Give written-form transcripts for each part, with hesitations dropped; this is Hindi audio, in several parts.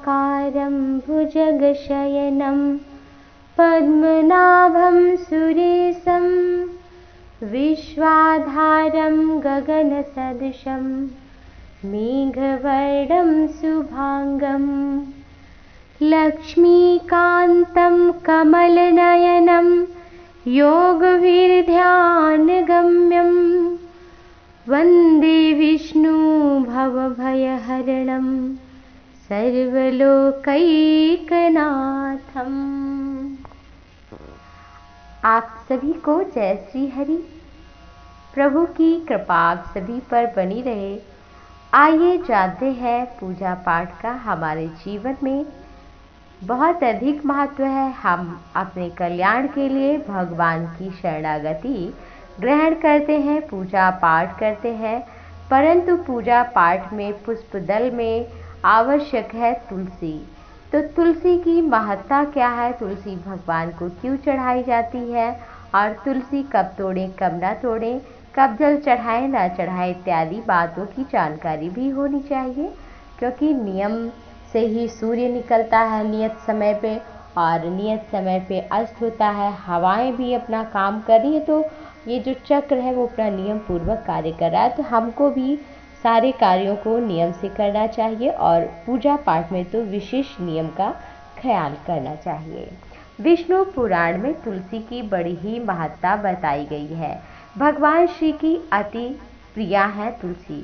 शुक्लाकारं भुजगशयनं पद्मनाभं सुरेशं विश्वाधारं गगनसदृशं मेघवर्णं शुभांगं लक्ष्मीकान्तं कमलनयनं योगविध्यानगम्यं वन्दे विष्णु भवभयहरणं सर्वलोकैकनाथम्। आप सभी को जय श्री हरि। प्रभु की कृपा आप सभी पर बनी रहे। आइए जानते हैं पूजा पाठ का हमारे जीवन में बहुत अधिक महत्व है। हम अपने कल्याण के लिए भगवान की शरणागति ग्रहण करते हैं, पूजा पाठ करते हैं, परंतु पूजा पाठ में पुष्पदल में आवश्यक है तुलसी। तो तुलसी की महत्ता क्या है, तुलसी भगवान को क्यों चढ़ाई जाती है और तुलसी कब तोड़ें कब ना तोड़ें, कब जल चढ़ाएं ना चढ़ाएं इत्यादि बातों की जानकारी भी होनी चाहिए, क्योंकि नियम से ही सूर्य निकलता है नियत समय पे और नियत समय पे अस्त होता है। हवाएं भी अपना काम कर रही है, तो ये जो चक्र है वो अपना नियम पूर्वक कार्य कर रहा है। तो हमको भी सारे कार्यों को नियम से करना चाहिए और पूजा पाठ में तो विशेष नियम का ख्याल करना चाहिए। विष्णु पुराण में तुलसी की बड़ी ही महत्ता बताई गई है। भगवान श्री की अति प्रिया है तुलसी।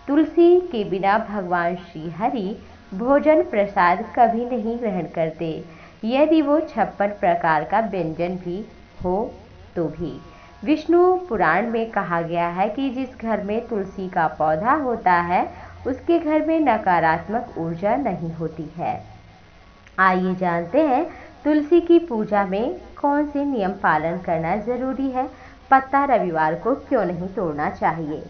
तुलसी के बिना भगवान श्री हरि भोजन प्रसाद कभी नहीं ग्रहण करते, यदि वो 56 प्रकार का व्यंजन भी हो तो भी। विष्णु पुराण में कहा गया है कि जिस घर में तुलसी का पौधा होता है उसके घर में नकारात्मक ऊर्जा नहीं होती है। आइए जानते हैं तुलसी की पूजा में कौन से नियम पालन करना जरूरी है, पत्ता रविवार को क्यों नहीं तोड़ना चाहिए।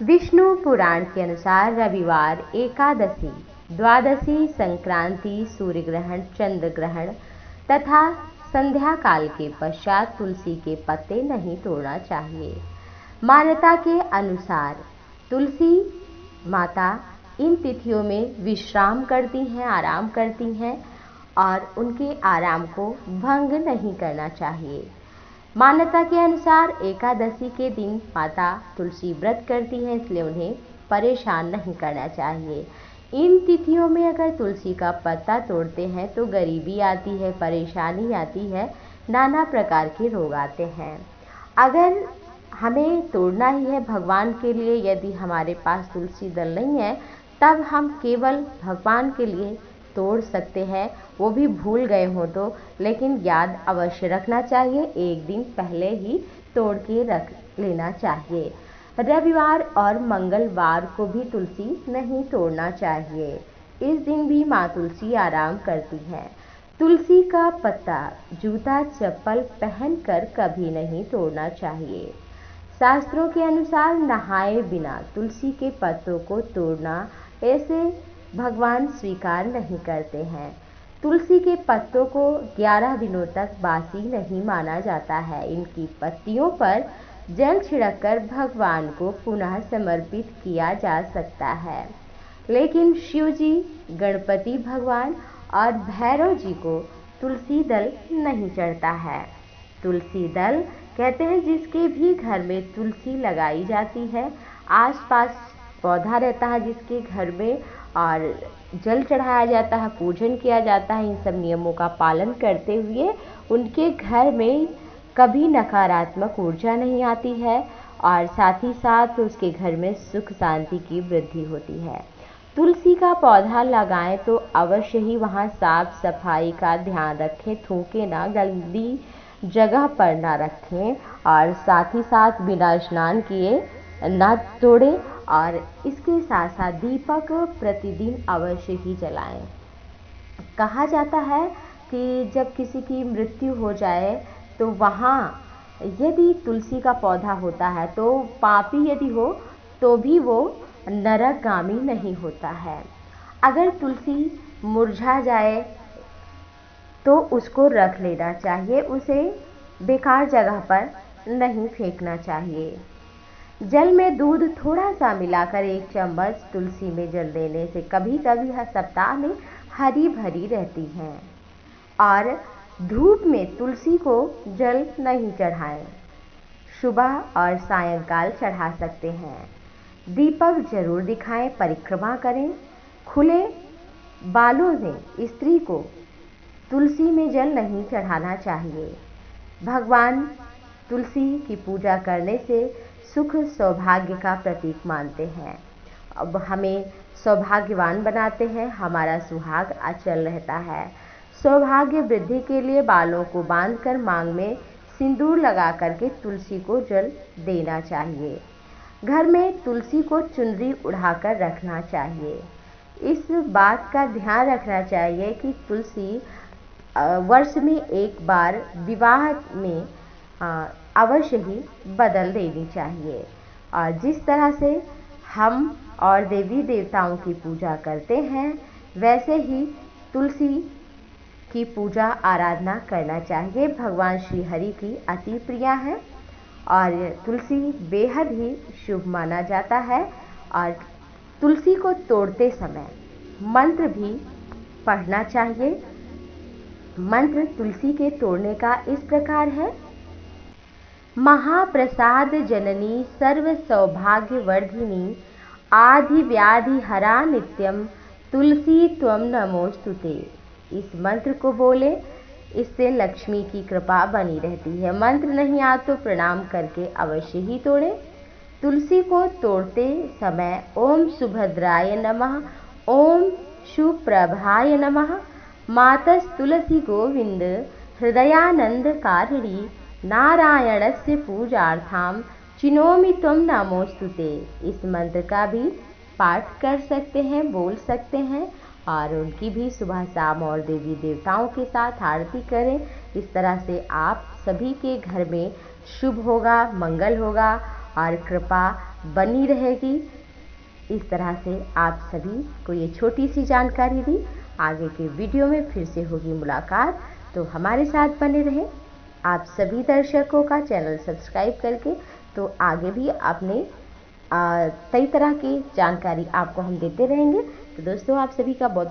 विष्णु पुराण के अनुसार रविवार, एकादशी, द्वादशी, संक्रांति, सूर्य ग्रहण, चंद्र ग्रहण तथा संध्या काल के पश्चात तुलसी के पत्ते नहीं तोड़ना चाहिए। मान्यता के अनुसार तुलसी माता इन तिथियों में विश्राम करती हैं, आराम करती हैं और उनके आराम को भंग नहीं करना चाहिए। मान्यता के अनुसार एकादशी के दिन माता तुलसी व्रत करती हैं, इसलिए उन्हें परेशान नहीं करना चाहिए। इन तिथियों में अगर तुलसी का पत्ता तोड़ते हैं तो गरीबी आती है, परेशानी आती है, नाना प्रकार के रोग आते हैं। अगर हमें तोड़ना ही है भगवान के लिए, यदि हमारे पास तुलसी दल नहीं है तब हम केवल भगवान के लिए तोड़ सकते हैं, वो भी भूल गए हो तो, लेकिन याद अवश्य रखना चाहिए, एक दिन पहले ही तोड़ के रख लेना चाहिए। रविवार और मंगलवार को भी तुलसी नहीं तोड़ना चाहिए, इस दिन भी माँ तुलसी आराम करती है। तुलसी का पत्ता जूता चप्पल पहनकर कभी नहीं तोड़ना चाहिए। शास्त्रों के अनुसार नहाए बिना तुलसी के पत्तों को तोड़ना ऐसे भगवान स्वीकार नहीं करते हैं। तुलसी के पत्तों को 11 दिनों तक बासी नहीं माना जाता है। इनकी पत्तियों पर जल छिड़ककर भगवान को पुनः समर्पित किया जा सकता है, लेकिन शिव जी, गणपति भगवान और भैरव जी को तुलसी दल नहीं चढ़ता है। तुलसी दल कहते हैं जिसके भी घर में तुलसी लगाई जाती है, आसपास पौधा रहता है जिसके घर में, और जल चढ़ाया जाता है, पूजन किया जाता है, इन सब नियमों का पालन करते हुए उनके घर में कभी नकारात्मक ऊर्जा नहीं आती है और साथ ही साथ उसके घर में सुख शांति की वृद्धि होती है। तुलसी का पौधा लगाएं तो अवश्य ही वहाँ साफ सफाई का ध्यान रखें, थूकें ना, गंदी जगह पर ना रखें और साथ ही साथ बिना स्नान किए ना तोड़ें और इसके साथ साथ दीपक प्रतिदिन अवश्य ही जलाएं। कहा जाता है कि जब किसी की मृत्यु हो जाए तो वहाँ यदि तुलसी का पौधा होता है तो पापी यदि हो तो भी वो नरकगामी नहीं होता है। अगर तुलसी मुरझा जाए तो उसको रख लेना चाहिए, उसे बेकार जगह पर नहीं फेंकना चाहिए। जल में दूध थोड़ा सा मिलाकर 1 चम्मच तुलसी में जल देने से कभी कभी हर सप्ताह में हरी भरी रहती हैं। और धूप में तुलसी को जल नहीं चढ़ाएं, सुबह और सायंकाल चढ़ा सकते हैं। दीपक जरूर दिखाएं, परिक्रमा करें। खुले बालों में स्त्री को तुलसी में जल नहीं चढ़ाना चाहिए। भगवान तुलसी की पूजा करने से सुख सौभाग्य का प्रतीक मानते हैं। अब हमें सौभाग्यवान बनाते हैं, हमारा सुहाग अचल रहता है। सौभाग्य वृद्धि के लिए बालों को बांधकर मांग में सिंदूर लगा करके तुलसी को जल देना चाहिए। घर में तुलसी को चुनरी उड़ाकर रखना चाहिए। इस बात का ध्यान रखना चाहिए कि तुलसी वर्ष में एक बार विवाह में अवश्य ही बदल देनी चाहिए। और जिस तरह से हम और देवी देवताओं की पूजा करते हैं, वैसे ही तुलसी की पूजा आराधना करना चाहिए। भगवान श्री हरि की अति प्रिया है और तुलसी बेहद ही शुभ माना जाता है। और तुलसी को तोड़ते समय मंत्र भी पढ़ना चाहिए। मंत्र तुलसी के तोड़ने का इस प्रकार है: महाप्रसाद जननी सर्व सौभाग्य वर्धिनी आदि व्याधि हरा नित्यम तुलसी त्वम नमोस्तुते। इस मंत्र को बोले, इससे लक्ष्मी की कृपा बनी रहती है। मंत्र नहीं आ तो प्रणाम करके अवश्य ही तोड़ें। तुलसी को तोड़ते समय ओम सुभद्राय नमः, ओम सुप्रभाय नमः, मातस तुलसी गोविंद हृदयानंद कारिणी नारायणस्य पूजार्थाम चिनोमि त्वं नमोस्तुते। इस मंत्र का भी पाठ कर सकते हैं, बोल सकते हैं और उनकी भी सुबह शाम और देवी देवताओं के साथ आरती करें। इस तरह से आप सभी के घर में शुभ होगा, मंगल होगा और कृपा बनी रहेगी। इस तरह से आप सभी को ये छोटी सी जानकारी दी। आगे के वीडियो में फिर से होगी मुलाकात, तो हमारे साथ बने रहें। आप सभी दर्शकों का चैनल सब्सक्राइब करके, तो आगे भी अपने कई तरह की जानकारी आपको हम देते रहेंगे। तो दोस्तों, आप सभी का बहुत